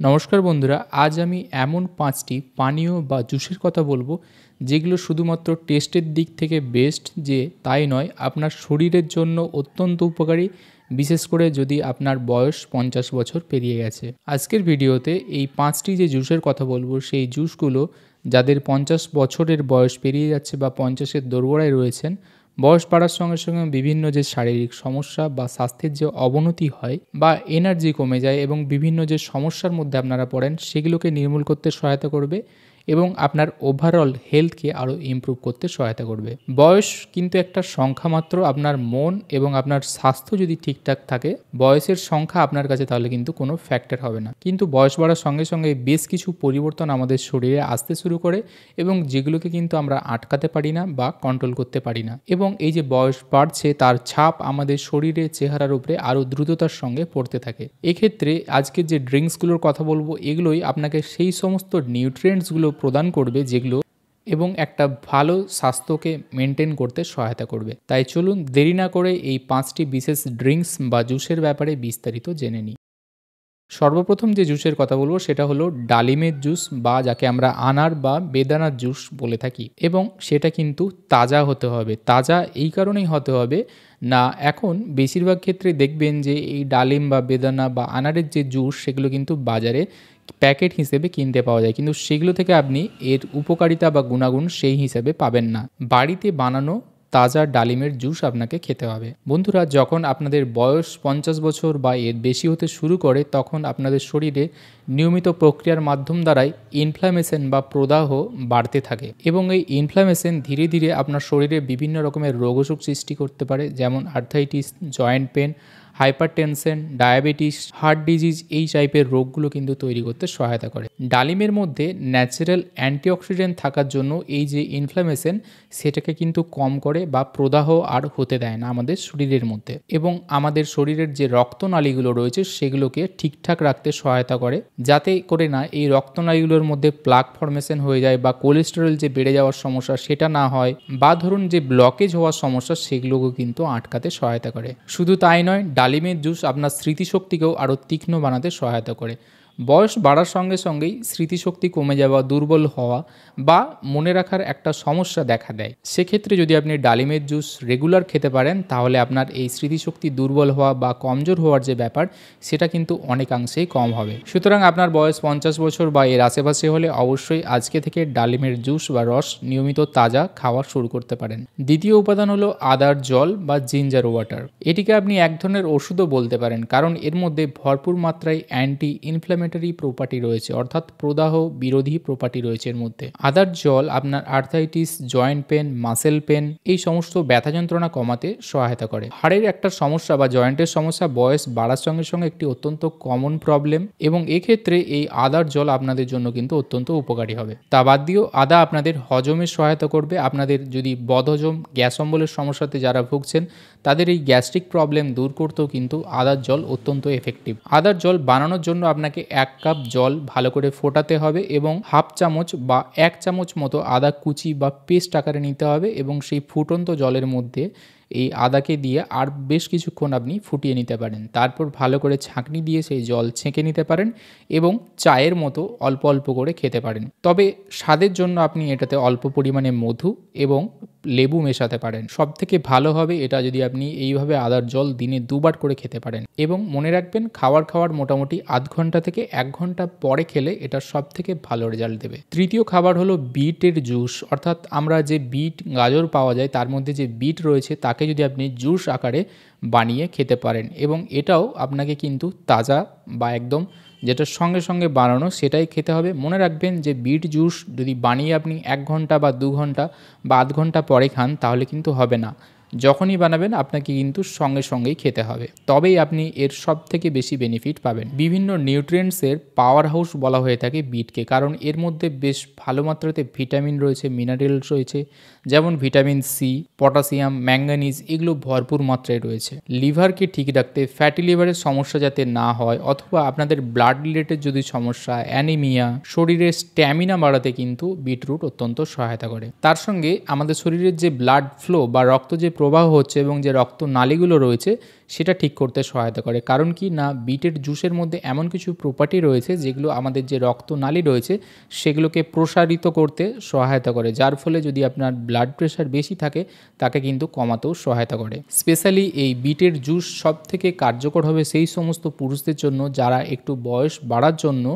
নমস্কার বন্ধুরা, আজ আমি এমন ৫টি পানীয় বা জুসের কথা বলবো যেগুলো শুধুমাত্র টেস্টের দিক থেকে বেস্ট যে তাই নয়, আপনার শরীরের জন্য অত্যন্ত উপকারী, বিশেষ করে যদি আপনার বয়স ৫০ বছর পেরিয়ে গেছে। আজকের ভিডিওতে এই ৫টি যে জুসের কথা বলবো সেই জুসগুলো যাদের ৫০ বছরের বয়স পেরিয়ে যাচ্ছে বা ৫০-এর দোরগোড়ায় রয়েছেন, বয়স বাড়ার সঙ্গে সঙ্গে বিভিন্ন যে শারীরিক সমস্যা বা স্বাস্থ্যের যে অবনতি হয় বা এনার্জি কমে যায় এবং বিভিন্ন যে সমস্যার মধ্যে আপনারা পড়েন সেগুলোকে নির্মূল করতে সহায়তা করবে এবং আপনার ওভারঅল হেলথকে আরও ইমপ্রুভ করতে সহায়তা করবে। বয়স কিন্তু একটা সংখ্যা মাত্র, আপনার মন এবং আপনার স্বাস্থ্য যদি ঠিকঠাক থাকে, বয়সের সংখ্যা আপনার কাছে তাহলে কিন্তু কোনো ফ্যাক্টর হবে না। কিন্তু বয়স বাড়ার সঙ্গে সঙ্গে বেশ কিছু পরিবর্তন আমাদের শরীরে আসতে শুরু করে এবং যেগুলোকে কিন্তু আমরা আটকাতে পারি না বা কন্ট্রোল করতে পারি না, এবং এই যে বয়স বাড়ছে তার ছাপ আমাদের শরীরে চেহারার উপরে আরও দ্রুততার সঙ্গে পড়তে থাকে। এক্ষেত্রে আজকের যে ড্রিঙ্কসগুলোর কথা বলবো এগুলোই আপনাকে সেই সমস্ত নিউট্রিয়েন্টসগুলো প্রদান করবে যেগুলো এবং একটা ভালো স্বাস্থ্যকে মেনটেন করতে সহায়তা করবে। তাই চলুন দেরি না করে এই 5টি বিশেষ ড্রিঙ্কস বা জুসের ব্যাপারে বিস্তারিত জেনে নিই। সর্বপ্রথম যে জুসের কথা বলবো সেটা হলো ডালিমের জুস, বা যাকে আমরা আনার বা বেদানার জুস বলে থাকি, এবং সেটা কিন্তু তাজা হতে হবে। তাজা এই কারণেই হতে হবে না, এখন বেশিরভাগ ক্ষেত্রে দেখবেন যে এই ডালিম বা বেদানা বা আনারের যে জুস সেগুলো কিন্তু বাজারে প্যাকেট হিসেবে কিনতে পাওয়া যায়, কিন্তু সেগুলো থেকে আপনি এর উপকারিতা বা গুণাগুণ সেই হিসেবে পাবেন না। বাড়িতে বানানো তাজা ডালিমের জুস আপনাকে খেতে হবে। বন্ধুরা, যখন আপনাদের বয়স ৫০ বছর বা এর বেশি হতে শুরু করে তখন আপনাদের শরীরে নিয়মিত প্রক্রিয়ার মাধ্যম দ্বারাই ইনফ্ল্যামেশন বা প্রদাহ বাড়তে থাকে, এবং এই ইনফ্ল্যামেশন ধীরে ধীরে আপনার শরীরে বিভিন্ন রকমের রোগ অসুখ সৃষ্টি করতে পারে, যেমন arthritis, joint pain, hypertension, diabetes, heart disease, এই টাইপের রোগগুলো কিন্তু তৈরি করতে সহায়তা করে। ডালিমের মধ্যে ন্যাচারাল অ্যান্টিঅক্সিডেন্ট থাকার জন্য এই যে ইনফ্ল্যামেশন সেটাকে কিন্তু কম করে বা প্রদাহ আর হতে দেয় না আমাদের শরীরের মধ্যে, এবং আমাদের শরীরের যে রক্তনালীগুলো রয়েছে সেগুলোকে ঠিকঠাক রাখতে সহায়তা করে, যাতে করে না এই রক্তনালীগুলোর মধ্যে প্লাক ফর্মেশন হয়ে যায় বা কোলেস্টেরল যে বেড়ে যাওয়ার সমস্যা সেটা না হয়, বা ধরুন যে ব্লকেজ হওয়ার সমস্যা সেগুলোকে কিন্তু আটকাতে সহায়তা করে। শুধু তাই নয়, ডালিমের জুস আপনার স্মৃতিশক্তিকেও আরও তীক্ষ্ণ বানাতে সহায়তা করে। বয়স বাড়ার সঙ্গে সঙ্গেই স্মৃতিশক্তি কমে যাওয়া, দুর্বল হওয়া বা মনে রাখার একটা সমস্যা দেখা দেয়। সেক্ষেত্রে যদি আপনি ডালিমের জুস রেগুলার খেতে পারেন তাহলে আপনার এই স্মৃতিশক্তি দুর্বল হওয়া বা কমজোর হওয়ার যে ব্যাপার সেটা কিন্তু অনেকাংশেই কম হবে। সুতরাং আপনার বয়স ৫০ বছর বা এর আশেপাশে হলে অবশ্যই আজকে থেকে ডালিমের জুস বা রস নিয়মিত তাজা খাওয়া শুরু করতে পারেন। দ্বিতীয় উপাদান হলো আদার জল বা জিঞ্জার ওয়াটার। এটিকে আপনি এক ধরনের ওষুধও বলতে পারেন, কারণ এর মধ্যে ভরপুর মাত্রায় অ্যান্টি ইনফ্ল্যামেটরি প্রপার্টি রয়েছে, অর্থাৎ প্রদাহ বিরোধী প্রপার্টি রয়েছে এর মধ্যে। আদার জল আপনার arthritis, joint pain, muscle pen, এই সমস্ত ব্যথা যন্ত্রণা কমাতে সহায়তা করে। হাড়ের একটা সমস্যা বা জয়েন্টের সমস্যা বয়স বাড়ার সঙ্গে সঙ্গে একটি অত্যন্ত কমন প্রবলেম, এবং এক্ষেত্রে এই আদার জল আপনাদের জন্য কিন্তু অত্যন্ত উপকারী হবে। তা বাদ দিয়েও আদা আপনাদের হজমে সহায়তা করবে। আপনাদের যদি বদহজম, গ্যাস অম্বলের সমস্যাতে যারা ভুগছেন তাদের এই গ্যাস্ট্রিক প্রবলেম দূর করতেও কিন্তু আদার জল অত্যন্ত এফেক্টিভ। আদার জল বানানোর জন্য আপনাকে 1 কাপ জল ভালো করে ফোটাতে হবে এবং হাফ চামচ বা 1 চামচ মতো আদা কুচি বা পেস্ট আকারে নিতে হবে, এবং সেই ফুটন্ত জলের মধ্যে এই আদাকে দিয়ে আর বেশ কিছুক্ষণ আপনি ফুটিয়ে নিতে পারেন। তারপর ভালো করে ছাঁকনি দিয়ে সেই জল ছেঁকে নিতে পারেন এবং চায়ের মতো অল্প অল্প করে খেতে পারেন। তবে স্বাদের জন্য আপনি এটাতে অল্প পরিমাণে মধু এবং লেবু মেশাতে পারেন। সবথেকে ভালো হবে এটা যদি আপনি এইভাবে আদার জল দিনে 2 বার করে খেতে পারেন, এবং মনে রাখবেন খাওয়ার মোটামুটি আধ ঘন্টা থেকে 1 ঘন্টা পরে খেলে এটা সবথেকে ভালো রেজাল্ট দেবে। তৃতীয় খাবার হলো বিটের জুস, অর্থাৎ আমরা যে বিট, গাজর পাওয়া যায় তার মধ্যে যে বিট রয়েছে তাকে যদি আপনি জুস আকারে বানিয়ে খেতে পারেন, এবং এটাও আপনাকে কিন্তু তাজা বা একদম যেটা সঙ্গে সঙ্গে বানানো সেটাই খেতে হবে। মনে রাখবেন যে বিট জুস যদি বানিয়ে আপনি 1 ঘন্টা বা 2 ঘন্টা বা আধ ঘন্টা পরে খান তাহলে কিন্তু হবে না। যখনই বানাবেন আপনাকে কিন্তু সঙ্গে সঙ্গেই খেতে হবে, তবেই আপনি এর সব থেকে বেশি বেনিফিট পাবেন। বিভিন্ন নিউট্রিয়েন্টসের পাওয়ার হাউস বলা হয়ে থাকে বিটকে, কারণ এর মধ্যে বেশ ভালো মাত্রাতে ভিটামিন রয়েছে, মিনারেলস রয়েছে, যেমন ভিটামিন সি, পটাশিয়াম, ম্যাঙ্গানিজ, এগুলো ভরপুর মাত্রায় রয়েছে। লিভারকে ঠিক রাখতে, ফ্যাটি লিভারের সমস্যা যাতে না হয়, অথবা আপনাদের ব্লাড রিলেটেড যদি সমস্যা, অ্যানিমিয়া, শরীরের স্ট্যামিনা বাড়াতে কিন্তু বিটরুট অত্যন্ত সহায়তা করে। তার সঙ্গে আমাদের শরীরের যে ব্লাড ফ্লো বা রক্ত যে প্রবাহ হচ্ছে এবং যে রক্ত নালীগুলো রয়েছে সেটা ঠিক করতে সহায়তা করে। কারণ কি না, বিটের জুসের মধ্যে এমন কিছু প্রপার্টি রয়েছে যেগুলো আমাদের যে রক্তনালী রয়েছে সেগুলোকে প্রসারিত করতে সহায়তা করে, যার ফলে যদি আপনার ব্লাড প্রেশার বেশি থাকে তাকে কিন্তু কমাতেও সহায়তা করে। স্পেশালি এই বিটের জুস সবথেকে কার্যকর হবে সেই সমস্ত পুরুষদের জন্য যারা একটু বয়স বাড়ার জন্য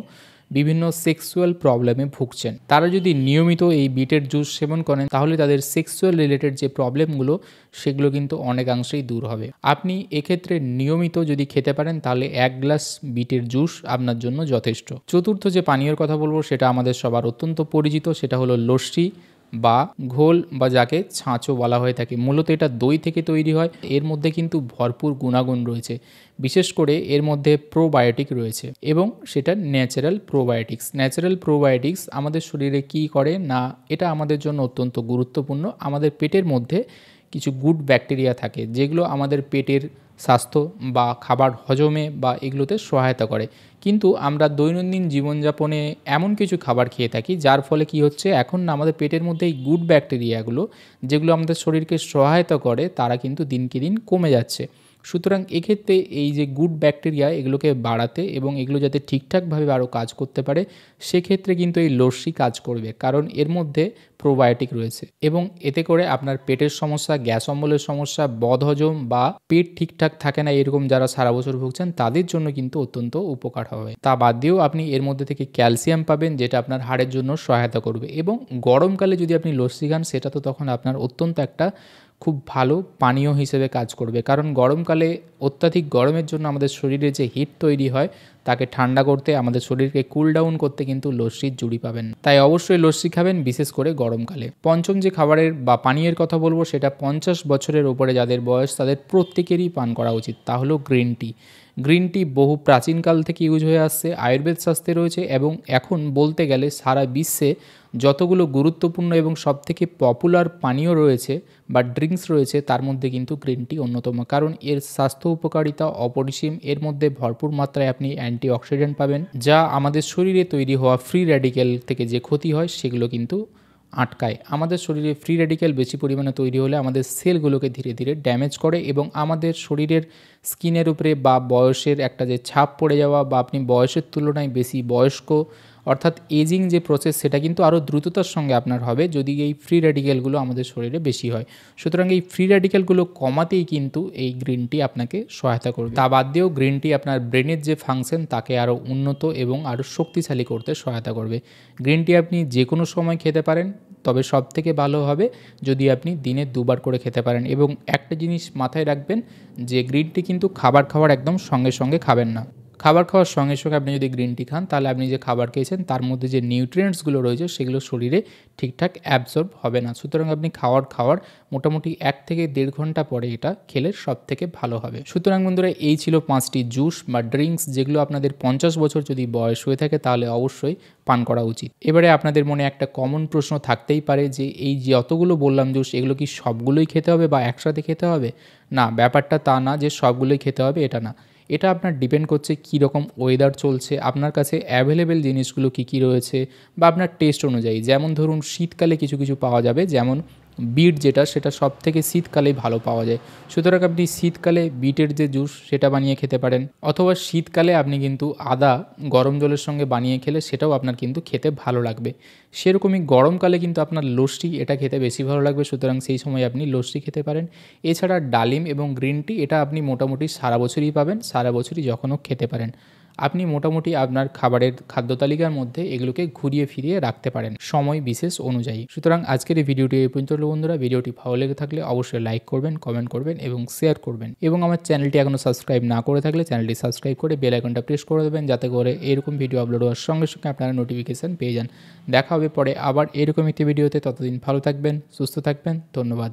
বিভিন্ন সেক্সুয়াল প্রবলেমে ভুগছেন। তারা যদি নিয়মিত এই বিটের জুস সেবন করেন তাহলে তাদের সেক্সুয়াল রিলেটেড যে প্রবলেমগুলো সেগুলো কিন্তু অনেকাংশেই দূর হবে। আপনি এক্ষেত্রে নিয়মিত যদি খেতে পারেন তাহলে 1 গ্লাস বিটের জুস আপনার জন্য যথেষ্ট। চতুর্থ যে পানীয়ের কথা বলবো সেটা আমাদের সবার অত্যন্ত পরিচিত, সেটা হলো লস্যি বা ঘোল বা যাকে ছাঁচও বলা হয়ে থাকে। মূলত এটা দই থেকে তৈরি হয়। এর মধ্যে কিন্তু ভরপুর গুণাগুণ রয়েছে, বিশেষ করে এর মধ্যে প্রোবায়োটিক রয়েছে এবং সেটা ন্যাচারাল প্রোবায়োটিক্স। ন্যাচারাল প্রোবায়োটিক্স আমাদের শরীরে কী করে না, এটা আমাদের জন্য অত্যন্ত গুরুত্বপূর্ণ। আমাদের পেটের মধ্যে কিছু গুড ব্যাকটেরিয়া থাকে যেগুলো আমাদের পেটের স্বাস্থ্য বা খাবার হজমে বা এগুলোতে সহায়তা করে। কিন্তু আমরা দৈনন্দিন জীবনযাপনে এমন কিছু খাবার খেয়ে থাকি যার ফলে কি হচ্ছে, এখন না আমাদের পেটের মধ্যে এই গুড ব্যাকটেরিয়াগুলো যেগুলো আমাদের শরীরকে সহায়তা করে তারা কিন্তু দিনকে দিন কমে যাচ্ছে। সুতরাং এক্ষেত্রে এই যে গুড ব্যাকটেরিয়া এগুলোকে বাড়াতে এবং এগুলো যাতে ঠিকঠাকভাবে আরও কাজ করতে পারে সেক্ষেত্রে কিন্তু এই লস্যি কাজ করবে, কারণ এর মধ্যে প্রোবায়োটিক রয়েছে এবং এতে করে আপনার পেটের সমস্যা, গ্যাস অম্বলের সমস্যা, বদহজম বা পেট ঠিকঠাক থাকে না এরকম যারা সারা বছর ভুগছেন তাদের জন্য কিন্তু অত্যন্ত উপকার হবে। তা বাদ দিয়েও আপনি এর মধ্যে থেকে ক্যালসিয়াম পাবেন যেটা আপনার হাড়ের জন্য সহায়তা করবে এবং গরমকালে যদি আপনি লস্যি খান সেটা তো তখন আপনার অত্যন্ত একটা খুব ভালো পানীয় হিসেবে কাজ করবে, কারণ গরমকালে অত্যাধিক গরমের জন্য আমাদের শরীরে যে হিট তৈরি হয় তাকে ঠান্ডা করতে, আমাদের শরীরকে কুল ডাউন করতে কিন্তু লস্যির জুড়ি পাবেন। তাই অবশ্যই লস্যি খাবেন, বিশেষ করে গরমকালে। পঞ্চম যে খাবারের বা পানীয়ের কথা বলবো সেটা 50 বছরের ওপরে যাদের বয়স তাদের প্রত্যেকেরই পান করা উচিত, তা হলো গ্রিন টি। গ্রিন টি বহু প্রাচীনকাল থেকে ইউজ হয়ে আসছে, আয়ুর্বেদ শাস্ত্রে রয়েছে এবং এখন বলতে গেলে সারা বিশ্বে যতগুলো গুরুত্বপূর্ণ এবং সবথেকে পপুলার পানীয় রয়েছে বা ড্রিঙ্কস রয়েছে তার মধ্যে কিন্তু গ্রিন টি অন্যতম, কারণ এর স্বাস্থ্য উপকারিতা অপরিসীম। এর মধ্যে ভরপুর মাত্রায় আপনি অ্যান্টিঅক্সিডেন্ট পাবেন যা আমাদের শরীরে তৈরি হওয়া ফ্রি র্যাডিক্যাল থেকে যে ক্ষতি হয় সেগুলো কিন্তু আটকায়। আমাদের শরীরে ফ্রি র্যাডিক্যাল বেশি পরিমাণে তৈরি হলে আমাদের সেলগুলোকে ধীরে ধীরে ড্যামেজ করে এবং আমাদের শরীরের স্কিনের উপরে বা বয়সের একটা যে ছাপ পড়ে যাওয়া বা আপনি বয়সের তুলনায় বেশি বয়স্ক অর্থাৎ এজিং যে প্রসেস সেটা কিন্তু আরও দ্রুততার সঙ্গে আপনার হবে যদি এই ফ্রি র্যাডিক্যালগুলো আমাদের শরীরে বেশি হয়। সুতরাং এই ফ্রি র্যাডিক্যালগুলো কমাতেই কিন্তু এই গ্রিন টি আপনাকে সহায়তা করবে। তা বাদ দিয়েও গ্রিন টি আপনার ব্রেনের যে ফাংশন তাকে আরও উন্নত এবং আরও শক্তিশালী করতে সহায়তা করবে। গ্রিন টি আপনি যে কোনো সময় খেতে পারেন, তবে সবথেকে ভালো হবে যদি আপনি দিনে 2 বার করে খেতে পারেন। এবং একটা জিনিস মাথায় রাখবেন যে গ্রিন টি কিন্তু খাবার খাওয়ার একদম সঙ্গে সঙ্গে খাবেন না। খাবার খাওয়ার সঙ্গে সঙ্গে আপনি যদি গ্রিন টি খান তাহলে আপনি যে খাবার খেয়েছেন তার মধ্যে যে নিউট্রিয়েন্টসগুলো রয়েছে সেগুলো শরীরে ঠিকঠাক অ্যাবসর্ব হবে না। সুতরাং আপনি খাওয়ার মোটামুটি 1 থেকে 1.5 ঘন্টা পরে এটা খেলে সব থেকে ভালো হবে। সুতরাং বন্ধুরা এই ছিল 5টি জুস বা ড্রিঙ্কস যেগুলো আপনাদের 50 বছর যদি বয়স হয়ে থাকে তাহলে অবশ্যই পান করা উচিত। এবারে আপনাদের মনে একটা কমন প্রশ্ন থাকতেই পারে যে এই যতগুলো বললাম জুস এগুলো কি সবগুলোই খেতে হবে বা একসাথে খেতে হবে? না, ব্যাপারটা তা না যে সবগুলোই খেতে হবে এটা না। এটা আপনার ডিপেন্ড করছে কী রকম ওয়েদার চলছে, আপনার কাছে অ্যাভেলেবেল জিনিসগুলো কী কী রয়েছে বা আপনার টেস্ট অনুযায়ী। যেমন ধরুন শীতকালে কিছু কিছু পাওয়া যাবে, যেমন বিট যেটা সেটা সব থেকে শীতকালেই ভালো পাওয়া যায়। সুতরাং আপনি শীতকালে বিটের যে জুস সেটা বানিয়ে খেতে পারেন, অথবা শীতকালে আপনি কিন্তু আদা গরম জলের সঙ্গে বানিয়ে খেলে সেটাও আপনার কিন্তু খেতে ভালো লাগবে। সেরকমই গরমকালে কিন্তু আপনার লস্যি এটা খেতে বেশি ভালো লাগবে, সুতরাং সেই সময় আপনি লস্যি খেতে পারেন। এছাড়া ডালিম এবং গ্রিন টি এটা আপনি মোটামুটি সারা বছরই পাবেন, সারা বছরই যখনও খেতে পারেন। আপনি মোটামুটি আপনার খাবারের খাদ্য তালিকার মধ্যে এগুলোকে ঘুরিয়ে ফিরিয়ে রাখতে পারেন সময় বিশেষ অনুযায়ী। সুতরাং আজকের এই ভিডিওটি এই পর্যন্ত হলো বন্ধুরা। ভিডিওটি ভালো লেগে থাকলে অবশ্যই লাইক করবেন, কমেন্ট করবেন এবং শেয়ার করবেন এবং আমার চ্যানেলটি এখনও সাবস্ক্রাইব না করে থাকলে চ্যানেলটি সাবস্ক্রাইব করে বেল আইকনটা প্রেস করে দেবেন যাতে করে এরকম ভিডিও আপলোড হওয়ার সঙ্গে সঙ্গে আপনারা নোটিফিকেশান পেয়ে যান। দেখা হবে পরে আবার এরকম একটি ভিডিওতে, ততদিন ভালো থাকবেন, সুস্থ থাকবেন, ধন্যবাদ।